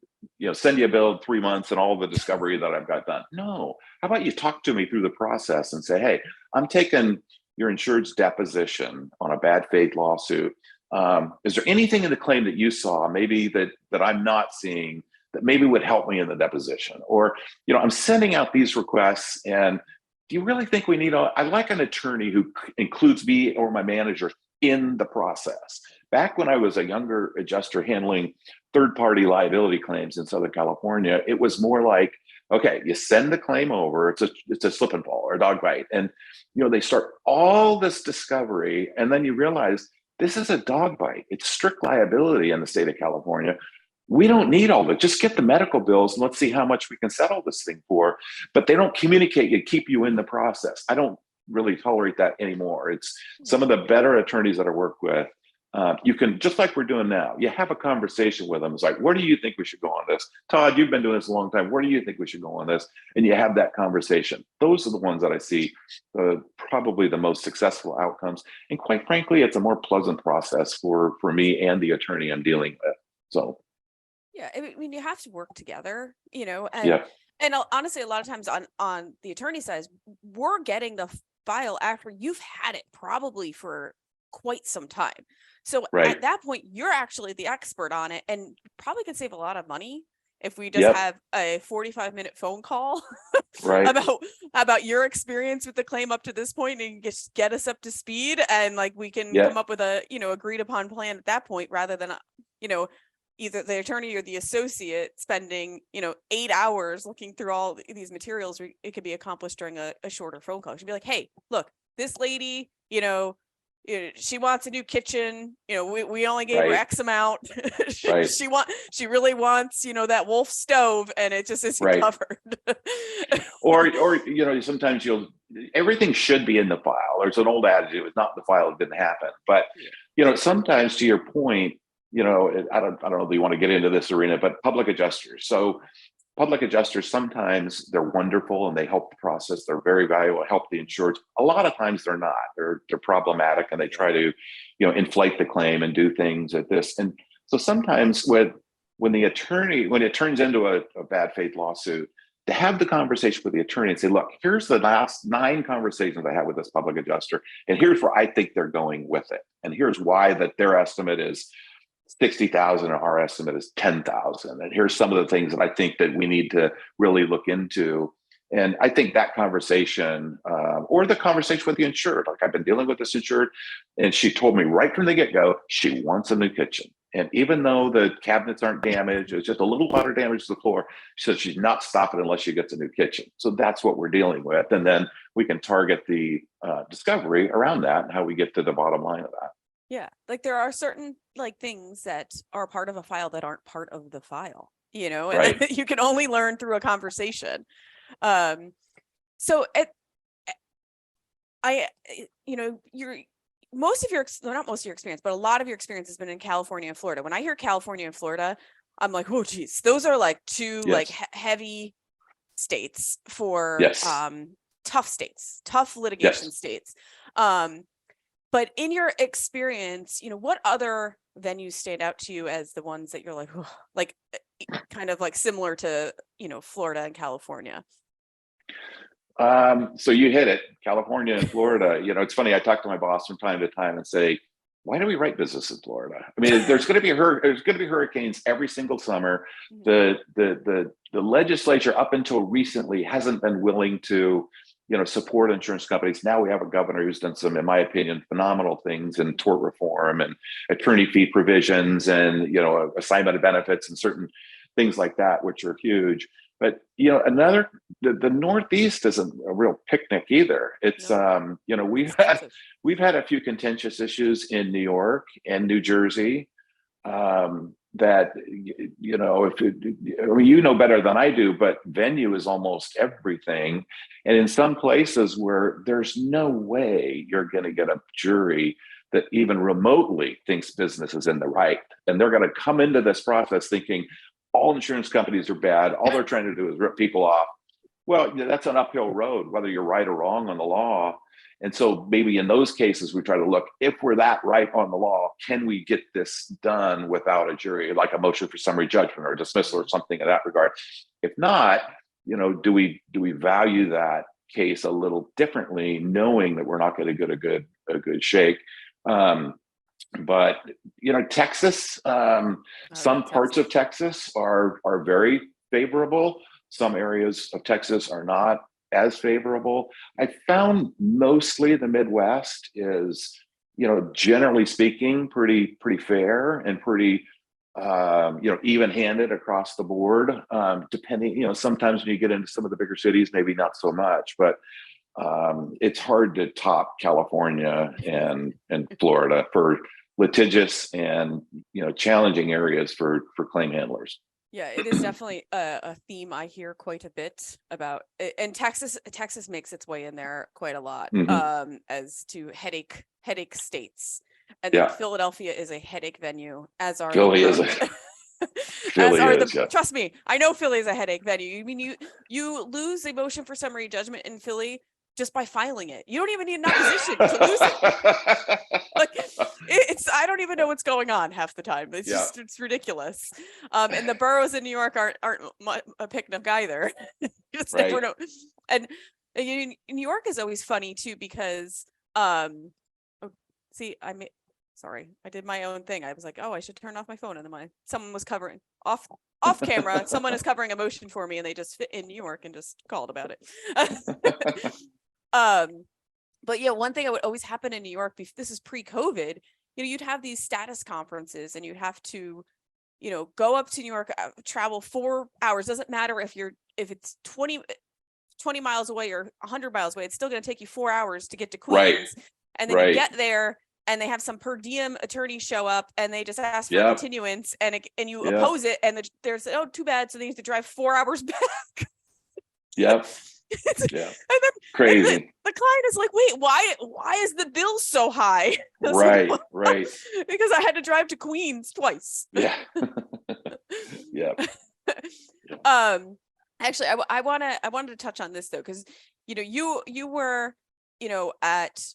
send you a bill in 3 months and all the discovery that I've got done. No, how about you talk to me through the process and say, hey, I'm taking your insured's deposition on a bad faith lawsuit. Is there anything in the claim that you saw maybe that I'm not seeing that maybe would help me in the deposition? Or, I'm sending out these requests, and do you really think we need I like an attorney who includes me or my manager in the process. Back when I was a younger adjuster handling third-party liability claims in Southern California, it was more like, okay, you send the claim over, it's a slip and fall or a dog bite. And, they start all this discovery, and then you realize this is a dog bite. It's strict liability in the state of California. We don't need all of it. Just get the medical bills and let's see how much we can settle this thing for. But they don't communicate and keep you in the process. I don't really tolerate that anymore. It's some of the better attorneys that I work with. You can, just like we're doing now, you have a conversation with them. It's like, where do you think we should go on this? Todd, you've been doing this a long time. Where do you think we should go on this? And you have that conversation. Those are the ones that I see probably the most successful outcomes. And quite frankly, it's a more pleasant process for me and the attorney I'm dealing with. So. Yeah, I mean, you have to work together, and Yeah. and honestly, a lot of times on the attorney side, we're getting the file after you've had it probably for quite some time. So Right. at that point, you're actually the expert on it, and probably could save a lot of money if we just Yep. have a 45-minute phone call Right. about your experience with the claim up to this point, and just get us up to speed, and like we can Yeah. come up with a agreed upon plan at that point, rather than either the attorney or the associate spending 8 hours looking through all these materials. It could be accomplished during a shorter phone call. She'd be like, hey, look, this lady, she wants a new kitchen. We only gave her Right. X amount. Right. She really wants, that Wolf stove, and it just isn't Right. covered. Or sometimes everything should be in the file. There's an old adage, it was not in the file, it didn't happen. But sometimes, to your point, I don't know if you want to get into this arena, but public adjusters. So public adjusters, sometimes they're wonderful and they help the process. They're very valuable, help the insured. A lot of times they're not. They're problematic, and they try to, inflate the claim and do things at this. And so sometimes when it turns into a bad faith lawsuit, to have the conversation with the attorney and say, look, here's the last 9 conversations I had with this public adjuster, and here's where I think they're going with it. And here's why that their estimate is 60,000 and our estimate is 10,000. And here's some of the things that I think that we need to really look into. And I think that conversation, or the conversation with the insured, like I've been dealing with this insured, and she told me right from the get-go, she wants a new kitchen. And even though the cabinets aren't damaged, it's just a little water damage to the floor, she said she's not stopping unless she gets a new kitchen. So that's what we're dealing with. And then we can target the discovery around that and how we get to the bottom line of that. Yeah, like there are certain things that are part of a file that aren't part of the file, and Right. you can only learn through a conversation. So most of your, not most of your experience, but a lot of your experience has been in California and Florida. When I hear California and Florida, I'm like, oh geez, those are like two Yes. heavy states for Yes. tough litigation Yes. states. But in your experience, what other venues stand out to you as the ones that you're like kind of like similar to, Florida and California? So you hit it, California and Florida. It's funny. I talk to my boss from time to time and say, why do we write business in Florida? I mean, there's going to be hurricanes every single summer. The legislature up until recently hasn't been willing to support insurance companies. Now we have a governor who's done some, in my opinion, phenomenal things in tort reform and attorney fee provisions and, assignment of benefits and certain things like that, which are huge. But, the Northeast isn't a real picnic either. It's, we've had a few contentious issues in New York and New Jersey. that, if I mean, you know better than I do, but venue is almost everything. And in some places where there's no way you're going to get a jury that even remotely thinks business is in the right, and they're going to come into this process thinking all insurance companies are bad, all they're trying to do is rip people off. Well, that's an uphill road, whether you're right or wrong on the law. And so maybe in those cases, we try to look, if we're that right on the law, can we get this done without a jury, like a motion for summary judgment or dismissal or something in that regard? If not, do we value that case a little differently, knowing that we're not going to get a good shake? But Texas, some parts of Texas are very favorable. Some areas of Texas are not as favorable. I found mostly the Midwest is, generally speaking, pretty fair and pretty, even-handed across the board. Depending, sometimes when you get into some of the bigger cities, maybe not so much, but it's hard to top California and Florida for litigious and challenging areas for claim handlers. Yeah, it is definitely a theme I hear quite a bit about, and Texas makes its way in there quite a lot, as to headache states, and then Philadelphia is a headache venue, as are Philly is trust me, I know Philly is a headache venue. I mean, you lose a motion for summary judgment in Philly just by filing it. You don't even need an opposition to lose it. I don't even know what's going on half the time. It's ridiculous. And the boroughs in New York aren't a picnic either. Right. And New York is always funny too, because see, sorry, I did my own thing. I was like, oh, I should turn off my phone, and then someone was covering off camera. Someone is covering a motion for me, and they just fit in New York and just called about it. But yeah, one thing that would always happen in New York, this is pre-COVID, you'd have these status conferences, and you'd have to, go up to New York, travel 4 hours. Doesn't matter if it's 20 miles away or 100 miles away, it's still going to take you 4 hours to get to Queens. Right. And then you get there, and they have some per diem attorney show up, and they just ask for continuance, and you oppose it, and there's, oh, too bad, so they need to drive 4 hours back. Yep. And then crazy. The client is like, wait, why is the bill so high? Right. Because I had to drive to Queens twice. Yeah. Yeah. Actually, I wanted to touch on this though, because you were at,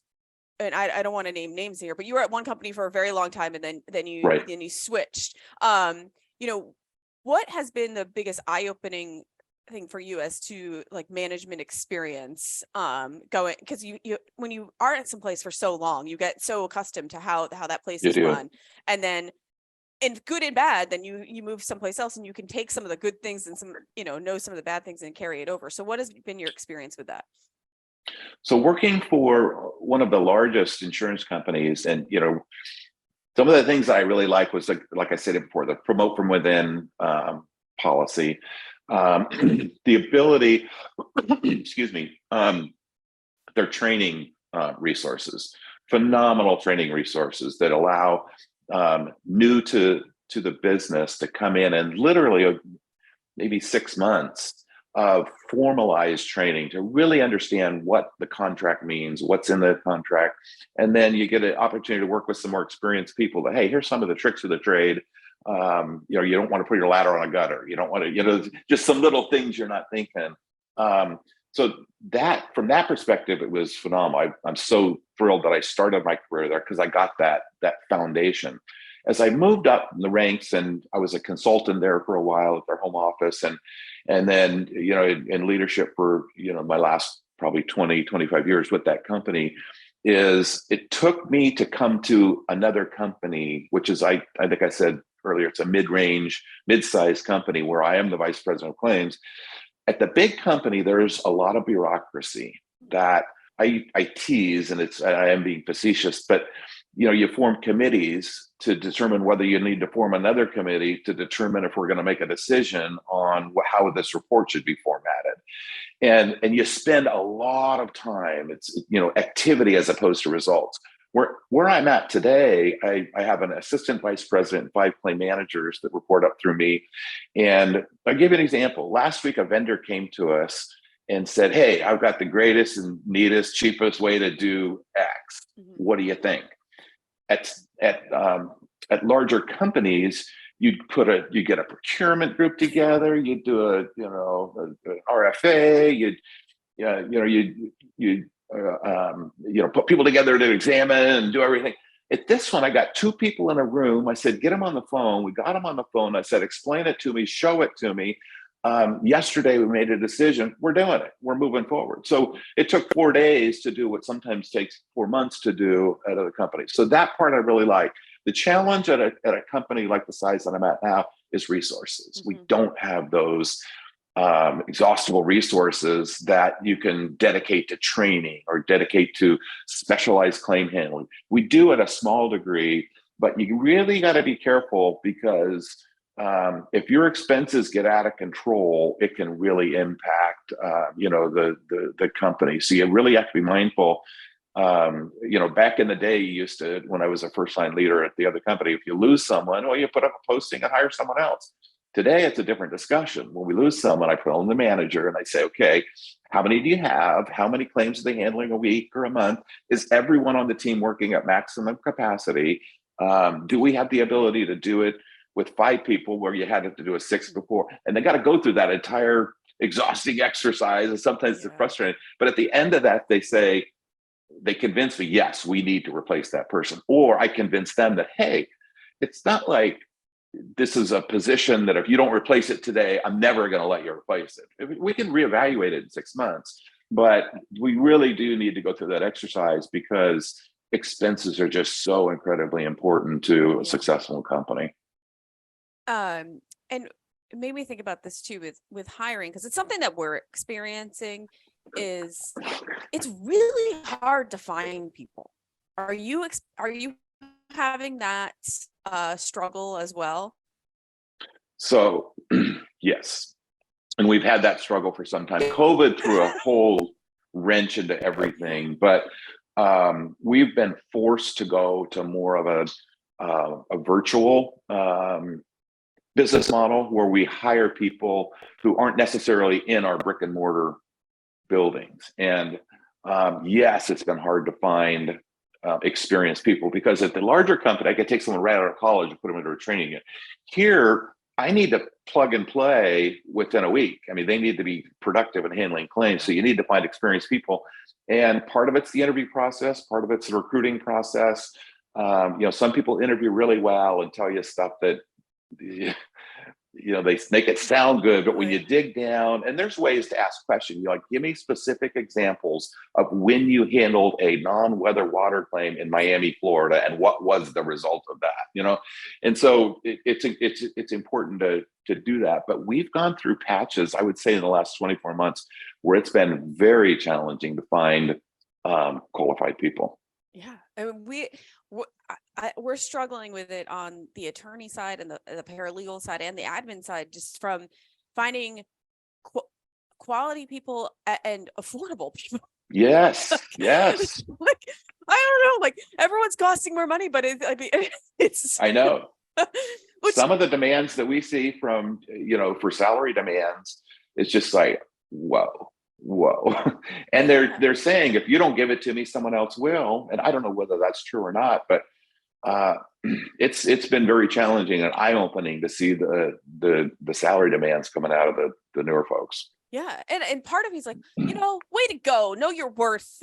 and I don't want to name names here, but you were at one company for a very long time, and then you switched. What has been the biggest eye-opening thing for you as to like management experience, going, because you when you are at some place for so long, you get so accustomed to how that place is run, and then in good and bad, then you move someplace else, and you can take some of the good things and some know some of the bad things and carry it over. So what has been your experience with that? So working for one of the largest insurance companies, and some of the things that I really like was like I said before, the promote from within policy. The ability, excuse me, their training resources, phenomenal training resources that allow new to the business to come in, and literally maybe 6 months of formalized training to really understand what the contract means, what's in the contract. And then you get an opportunity to work with some more experienced people that, hey, here's some of the tricks of the trade. You don't want to put your ladder on a gutter. You don't want to, just some little things you're not thinking. So that, from that perspective, it was phenomenal. I'm so thrilled that I started my career there, because I got that foundation. As I moved up in the ranks, and I was a consultant there for a while at their home office, and then in leadership for my last probably 20-25 years with that company, it took me to come to another company, which is I think I said earlier, it's a mid-sized company where I am the vice president of claims. At the big company, there's a lot of bureaucracy that I tease, and I am being facetious, but you form committees to determine whether you need to form another committee to determine if we're going to make a decision on how this report should be formatted. And you spend a lot of time, it's activity as opposed to results, Where I'm at today, I have an assistant vice president, 5 claim managers that report up through me. And I'll give you an example. Last week, a vendor came to us and said, "Hey, I've got the greatest and neatest, cheapest way to do X. What do you think?" At larger companies, you get a procurement group together, you do a RFA, put people together to examine and do everything. At this one, I got 2 people in a room. I said, "Get them on the phone." We got them on the phone. I said, "Explain it to me, show it to me." Yesterday, we made a decision. We're doing it. We're moving forward. So it took 4 days to do what sometimes takes 4 months to do at other companies. So that part I really like. The challenge at a company like the size that I'm at now is resources. We don't have those exhaustible resources that you can dedicate to training or dedicate to specialized claim handling. We do at a small degree, but you really got to be careful because if your expenses get out of control, it can really impact the company. So you really have to be mindful. Back in the day, you used to, when I was a first line leader at the other company, if you lose someone, you put up a posting and hire someone else. Today, it's a different discussion. When we lose someone, I put on the manager and I say, "Okay, how many do you have? How many claims are they handling a week or a month? Is everyone on the team working at maximum capacity? Do we have the ability to do it with 5 people where you had to do a 6 before?" And they got to go through that entire exhausting exercise. And sometimes it's frustrating. But at the end of that, they convince me, "Yes, we need to replace that person." Or I convince them that, "Hey, it's not like this is a position that if you don't replace it today, I'm never going to let you replace it. We can reevaluate it in 6 months, but we really do need to go through that exercise because expenses are just so incredibly important to a successful company." And it made me think about this too with hiring, because it's something that we're experiencing. It's really hard to find people. Are you having that struggle as well? So yes, and we've had that struggle for some time. COVID threw a whole wrench into everything, but we've been forced to go to more of a virtual business model where we hire people who aren't necessarily in our brick and mortar buildings. And yes, it's been hard to find experienced people because at the larger company, I could take someone right out of college and put them into a training unit. Here, I need to plug and play within a week. I mean, they need to be productive in handling claims. So you need to find experienced people. And part of it's the interview process, part of it's the recruiting process. Some people interview really well and tell you stuff that they make it sound good, but when you dig down, and there's ways to ask questions, you're like, "Give me specific examples of when you handled a non-weather water claim in Miami, Florida, and what was the result of that?" And so it's important to do that. But we've gone through patches, I would say, in the last 24 months, where it's been very challenging to find qualified people. Yeah, and we're struggling with it on the attorney side and the paralegal side and the admin side, just from finding quality people and affordable people. Yes, yes. Like, I don't know, like everyone's costing more money, but it's I know. Some of the demands that we see from, for salary demands, it's just like, whoa. And they're saying, if you don't give it to me, someone else will. And I don't know whether that's true or not, but it's been very challenging and eye-opening to see the salary demands coming out of the newer folks. Yeah. And part of me's like, way to go. Know your worth,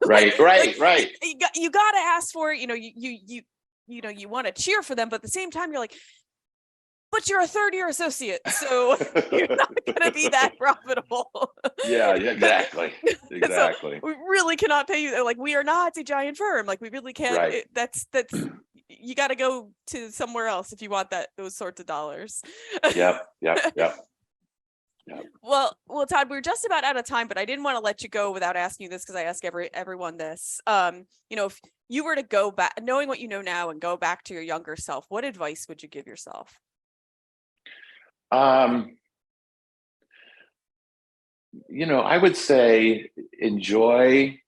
Right. You got to ask for it. You want to cheer for them, but at the same time, you're like, but you're a third-year associate, so you're not going to be that profitable. Yeah, exactly. So we really cannot pay you. Like, we are not a giant firm. Like, we really can't. Right. That's you got to go to somewhere else if you want those sorts of dollars. Yep. Well, Todd, we're just about out of time, but I didn't want to let you go without asking you this, because I ask everyone this. If you were to go back, knowing what you know now, and go back to your younger self, what advice would you give yourself? I would say enjoy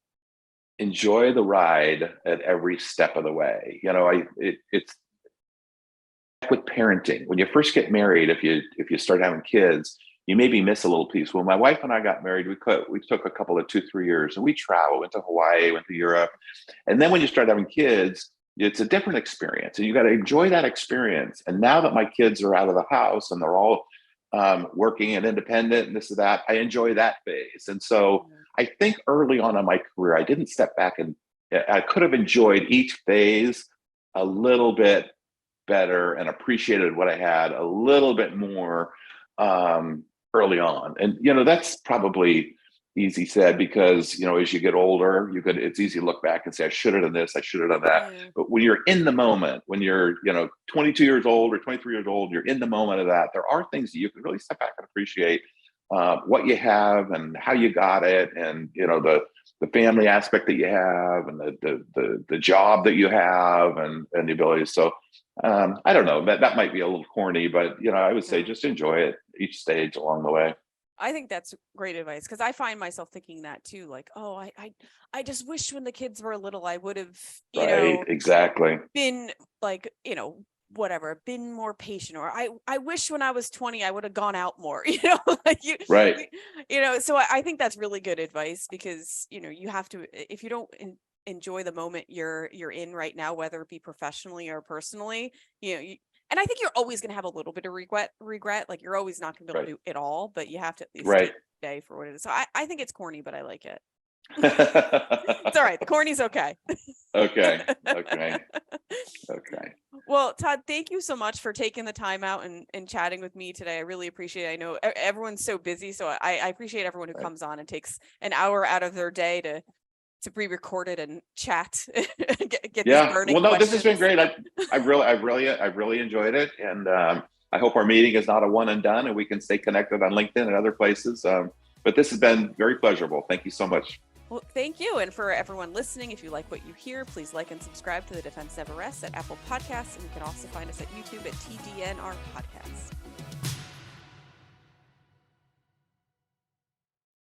enjoy the ride at every step of the way. It's like with parenting. When you first get married, if you start having kids, you maybe miss a little piece. When my wife and I got married, we took a couple of 2-3 years, and we traveled, went to Hawaii, went to Europe. And then when you start having kids, it's a different experience, and you got to enjoy that experience. And now that my kids are out of the house and they're all working and independent and this and that, I enjoy that phase. And so I think early on in my career, I didn't step back, and I could have enjoyed each phase a little bit better and appreciated what I had a little bit more early on. And, that's probably easy said, because, as you get older, it's easy to look back and say, I should have done this, I should have done that. But when you're in the moment, when you're, 22 years old or 23 years old, you're in the moment of that, there are things that you can really step back and appreciate what you have and how you got it. And, the family aspect that you have, and the job that you have, and the ability. So I don't know, that might be a little corny, but I would say just enjoy it each stage along the way. I think that's great advice, because I find myself thinking that too, like, oh, I just wish when the kids were little, I would have, exactly, been like, whatever, been more patient, or I wish when I was 20, I would have gone out more, like right. So I think that's really good advice, because, you have to, if you don't enjoy the moment you're in right now, whether it be professionally or personally, and I think you're always going to have a little bit of regret. Like, you're always not going to be able to do it all, but you have to at least take a day for what it is. So I think it's corny, but I like it. It's all right. The corny's okay. Okay. Well, Todd, thank you so much for taking the time out and chatting with me today. I really appreciate it. I know everyone's so busy, so I appreciate everyone who comes on and takes an hour out of their day to pre-record it and chat. get yeah. these burning Well, no, questions. this has been great. I've really enjoyed it, and I hope our meeting is not a one and done, and we can stay connected on LinkedIn and other places. But this has been very pleasurable. Thank you so much. Well, thank you. And for everyone listening, if you like what you hear, please like and subscribe to The Defense Never Rests at Apple Podcasts. And you can also find us at YouTube at TDNR Podcasts.